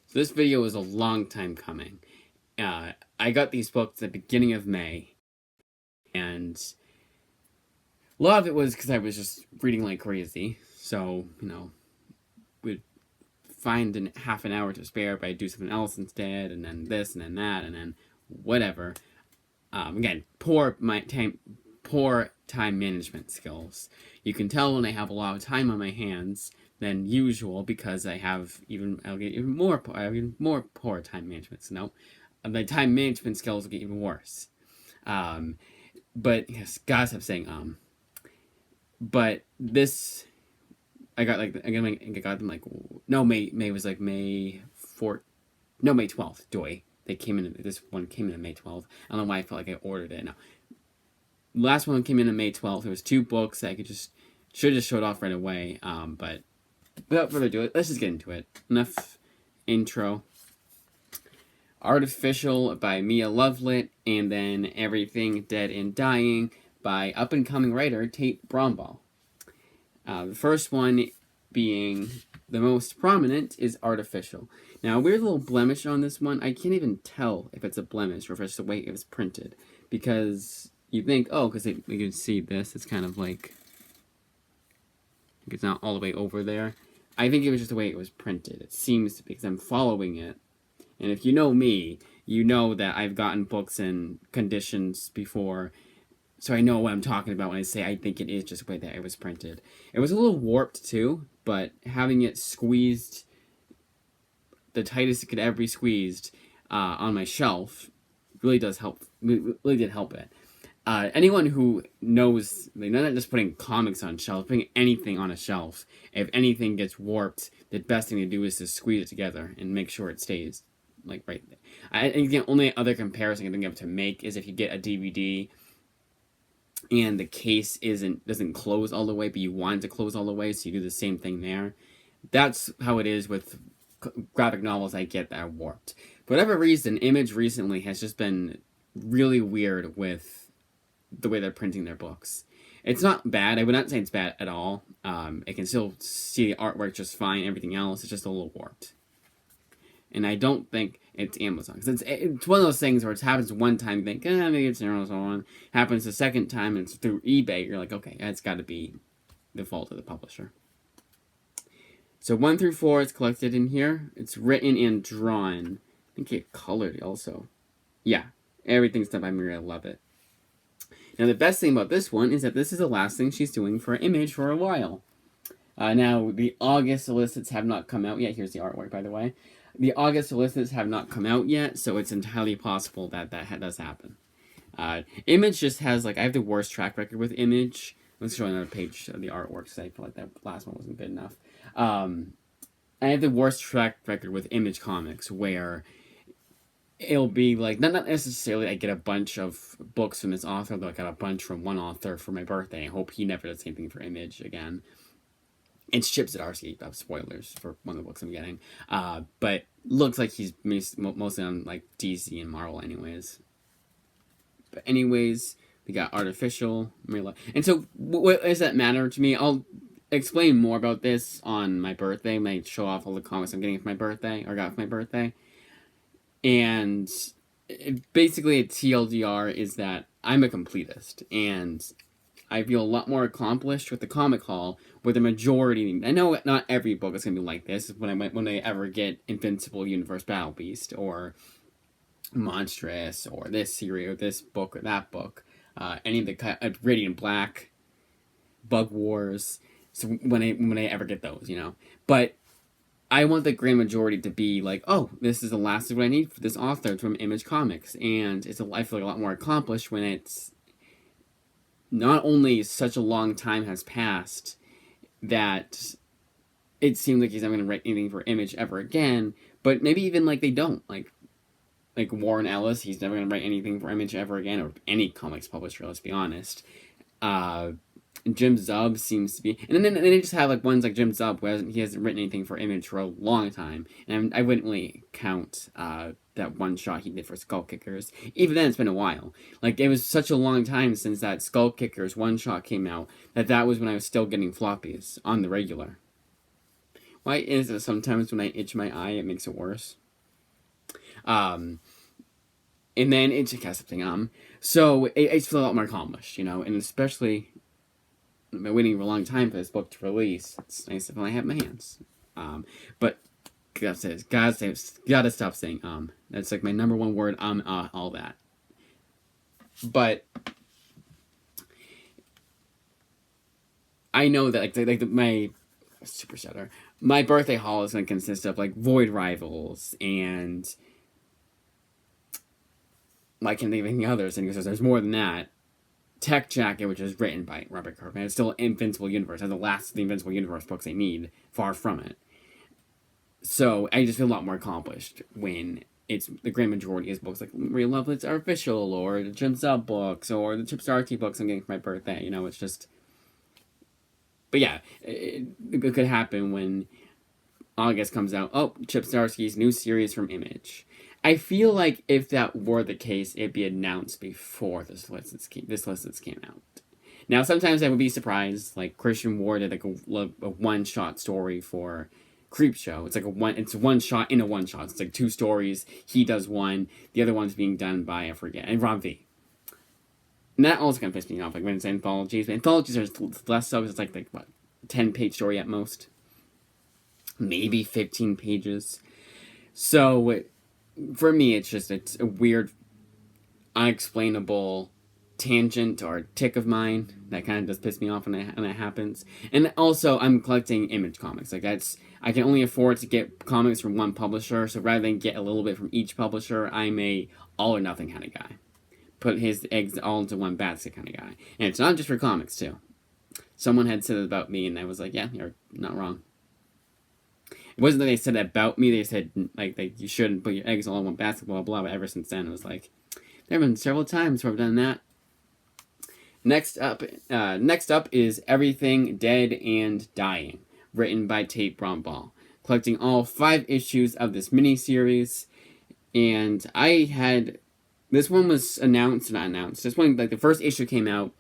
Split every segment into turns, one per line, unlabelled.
So this video is a long time coming. I got these books at the beginning of May, and a lot of it was because I was just reading like crazy. So, would find half an hour to spare, but I'd do something else instead, and then this, and then that, and then whatever. Again, poor time management skills. You can tell when I have a lot of time on my hands than usual because I'll get even more poor time management. So no, my time management skills will get even worse. But yes, gotta stop saying But this, I got them like no May was like May 12th. Joy. This one came in on May 12th. I don't know why I felt like I ordered it. No, last one came in on May 12th. There was 2 books that I should have just showed off right away. But without further ado, let's just get into it. Enough intro. Artificial by Mia Lovelit, and then Everything Dead and Dying by up-and-coming writer Tate Bromball. The first one being the most prominent is Artificial. Now, a weird little blemish on this one. I can't even tell if it's a blemish or if it's the way it was printed. Because you think, because you can see this, it's kind of like it's not all the way over there. I think it was just the way it was printed. It seems to be, because I'm following it. And if you know me, you know that I've gotten books in conditions before, so I know what I'm talking about when I say I think it is just the way that it was printed. It was a little warped too, but having it squeezed the tightest it could ever be squeezed on my shelf really does help. Really did help it. Anyone who knows, they're not just putting comics on shelf, putting anything on a shelf. If anything gets warped, the best thing to do is to squeeze it together and make sure it stays like right there. I think the only other comparison I think of to make is if you get a DVD and the case doesn't close all the way, but you want it to close all the way, so you do the same thing there. That's how it is with graphic novels I get that are warped. For whatever reason, Image recently has just been really weird with the way they're printing their books. It's not bad. I would not say it's bad at all. I can still see the artwork just fine. Everything else is just a little warped. And I don't think it's Amazon. Because it's one of those things where it happens one time, you think, maybe it's Amazon. Happens the second time, and it's through eBay. You're like, okay, that's got to be the fault of the publisher. So 1 through 4 is collected in here. It's written and drawn. I think it colored also. Yeah, everything's done by Maria Levitt. Now, the best thing about this one is that this is the last thing she's doing for Image for a while. Now, the August solicits have not come out yet. Here's the artwork, by the way. The August solicits have not come out yet, so it's entirely possible that does happen. Image just has, I have the worst track record with Image. Let's show another page of the artwork, because I feel like that last one wasn't good enough. I have the worst track record with Image Comics, where it'll be not necessarily I get a bunch of books from this author, though I got a bunch from one author for my birthday. I hope he never does the same thing for Image again. It's Chip Zdarsky. Spoilers for one of the books I'm getting. But looks like he's mostly on DC and Marvel anyways. But anyways, we got Artificial. And so what does that matter to me? I'll explain more about this on my birthday when I show off all the comics I'm getting for my birthday, or got for my birthday. And basically a TLDR is that I'm a completist, and I feel a lot more accomplished with the comic haul, where the majority, I know not every book is going to be like this, when I ever get Invincible Universe Battle Beast, or Monstrous, or this series, or this book, or that book, any of the Radiant Black, Bug Wars, so when I ever get those, but I want the grand majority to be this is the last of what I need for this author from Image Comics, and I feel a lot more accomplished when it's not only such a long time has passed that it seems like he's not going to write anything for Image ever again, but maybe even they don't. Like Warren Ellis, he's never going to write anything for Image ever again, or any comics publisher, let's be honest. Jim Zub seems to be, and then they just have ones like Jim Zub, where he hasn't written anything for Image for a long time, and I wouldn't really count that one shot he did for Skull Kickers. Even then, it's been a while. It was such a long time since that Skull Kickers one shot came out that was when I was still getting floppies on the regular. Why is it sometimes when I itch my eye, it makes it worse? And then it just has something. So it's feel a lot more accomplished, and especially I've been waiting for a long time for this book to release. It's nice to finally have in my hands. But gotta stop saying That's like my number one word. All that. But I know that my super setter, my birthday haul is gonna consist of like Void Rivals and I can't think of any others. And he says there's more than that. Tech Jacket, which is written by Robert Kirkman, it's still Invincible Universe. It's the last of the Invincible Universe books I need. Far from it. So I just feel a lot more accomplished when it's the grand majority is books like Maria Lovelet's Artificial or the Jim Zub books or the Chip Zdarsky books I'm getting for my birthday. It's just. But yeah, it could happen when August comes out. Oh, Chip Zdarsky's new series from Image. I feel like if that were the case, it'd be announced before this list came out. Now, sometimes I would be surprised. Like Christian Ward did like a one-shot story for Creepshow. It's like it's one shot in a one shot. It's like two stories. He does one. The other one's being done by I forget. And Rob V. And that also kind of pissed me off. Like when it's anthologies, but anthologies are less so. It's like what 10-page story at most, maybe 15 pages. So. For me, it's a weird, unexplainable tangent or tick of mine that kind of does piss me off when that happens. And also, I'm collecting Image comics. Like I can only afford to get comics from one publisher. So rather than get a little bit from each publisher, I'm a all or nothing kind of guy. Put his eggs all into one basket kind of guy. And it's not just for comics too. Someone had said it about me, and I was like, yeah, you're not wrong. It wasn't that they said that about me. They said like you shouldn't put your eggs all in one basket, blah blah. But ever since then, it was like there have been several times where I've done that. Next up is Everything Dead and Dying, written by Tate Bromball, collecting all 5 issues of this miniseries. And this one was not announced. This one, like the first issue came out,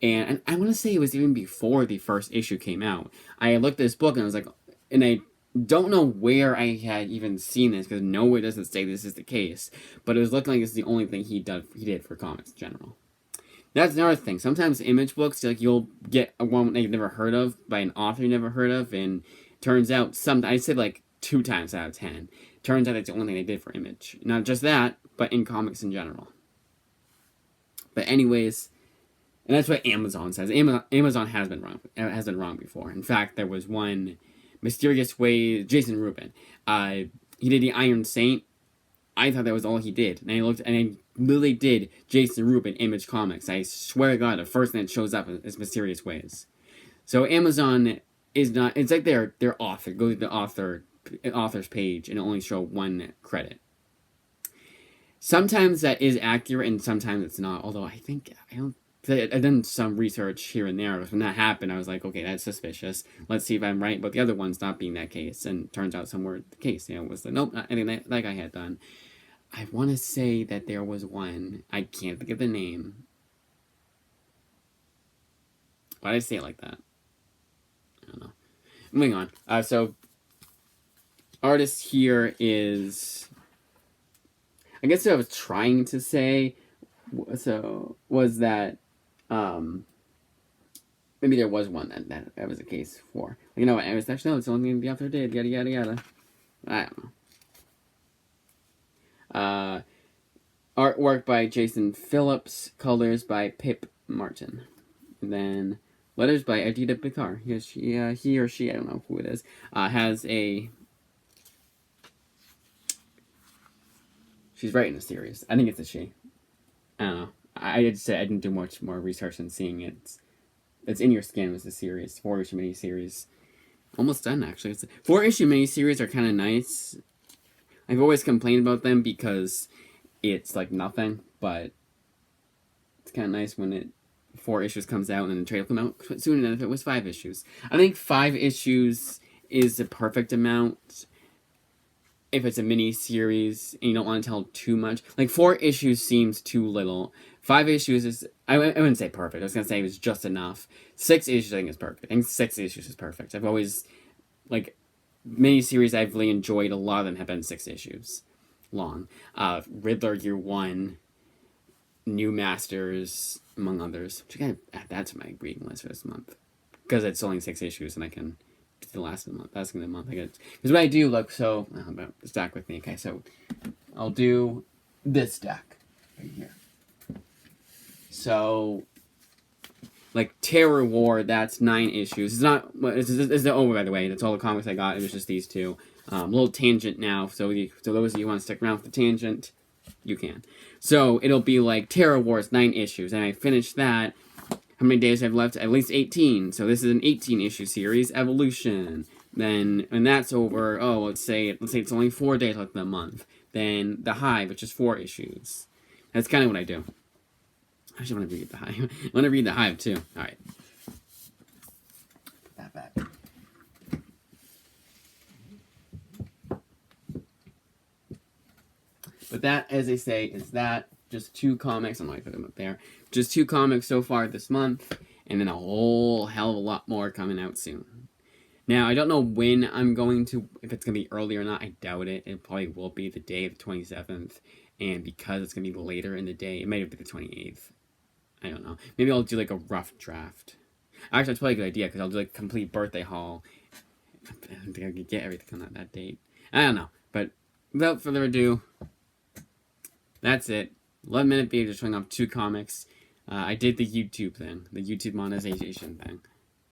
and I want to say it was even before the first issue came out. I looked at this book and I was like, and I don't know where I had even seen this because nowhere does it say this is the case. But it was looking like it's the only thing he did for comics in general. That's another thing. Sometimes Image books, like you'll get a one that you've never heard of by an author you never heard of, and turns out I said like 2 times out of 10. Turns out that's the only thing they did for Image. Not just that, but in comics in general. But anyways, and that's what Amazon says. Amazon has been wrong before. In fact, there was one. Mysterious Ways, Jason Rubin. He did the Iron Saint. I thought that was all he did. And I looked, and I literally did Jason Rubin Image Comics. I swear to God, the first thing that shows up is Mysterious Ways. So Amazon is not, it's like their author. Go to the author's page and only show one credit. Sometimes that is accurate and sometimes it's not. Although I've done some research here and there. When that happened, I was like, okay, that's suspicious. Let's see if I'm right. But the other one's not being that case. And turns out somewhere the case, was like, nope, not anything that guy had done. I want to say that there was one. I can't think of the name. Why did I say it like that? I don't know. Moving on. So, artist here is... I guess what I was trying to say was that maybe there was one that was the case for. I was actually, no, it's the only thing the author did, yada yada yada. I don't know. Artwork by Jason Phillips, colors by Pip Martin. And then letters by Adita Bikar. He or she, I don't know who it is, has a... She's writing a series. I think it's a she. I don't know. I didn't do much more research than seeing it. It's In Your Skin was the series, 4-issue miniseries. Almost done, actually. 4-issue miniseries are kind of nice. I've always complained about them because it's like nothing, but it's kind of nice when 4 issues comes out and then the trade will come out sooner than if it was 5 issues. I think 5 issues is the perfect amount if it's a mini-series and you don't want to tell too much. Like, 4 issues seems too little. 5 issues is... I wouldn't say perfect. I was going to say it was just enough. 6 issues I think is perfect. I think 6 issues is perfect. I've always... Like, miniseries I've really enjoyed, a lot of them have been 6 issues long. Riddler Year 1, New Masters, among others. Which I gotta add that to my reading list for this month. Because it's only 6 issues and I can do the last of the month. That's the month I get. Because what I do, look, so, stack with me. Okay, so I'll do this deck right here. So, like, Terror War, that's 9 issues. It's not, it's over, by the way. That's all the comics I got. It was just these 2. A little tangent now. So those of you who want to stick around for the tangent, you can. So, it'll be like Terror Wars, 9 issues. And I finish that. How many days I have left? At least 18. So this is an 18-issue series, Evolution. Then, when that's over, let's say it's only 4 days left in the month. Then The Hive, which is 4 issues. That's kind of what I do. I actually want to read The Hive. I want to read The Hive, too. Alright. Put that back. But that, as they say, is that. Just 2 comics. I'm not going to put them up there. Just 2 comics so far this month. And then a whole hell of a lot more coming out soon. Now, I don't know when I'm going to, if it's going to be early or not. I doubt it. It probably will be the day of the 27th. And because it's going to be later in the day, it might be the 28th. I don't know. Maybe I'll do like a rough draft. Actually, that's probably a good idea because I'll do like a complete birthday haul. I don't think I could get everything on that date. I don't know. But without further ado, that's it. 11-minute video just showing off 2 comics. I did the YouTube thing. The YouTube monetization thing.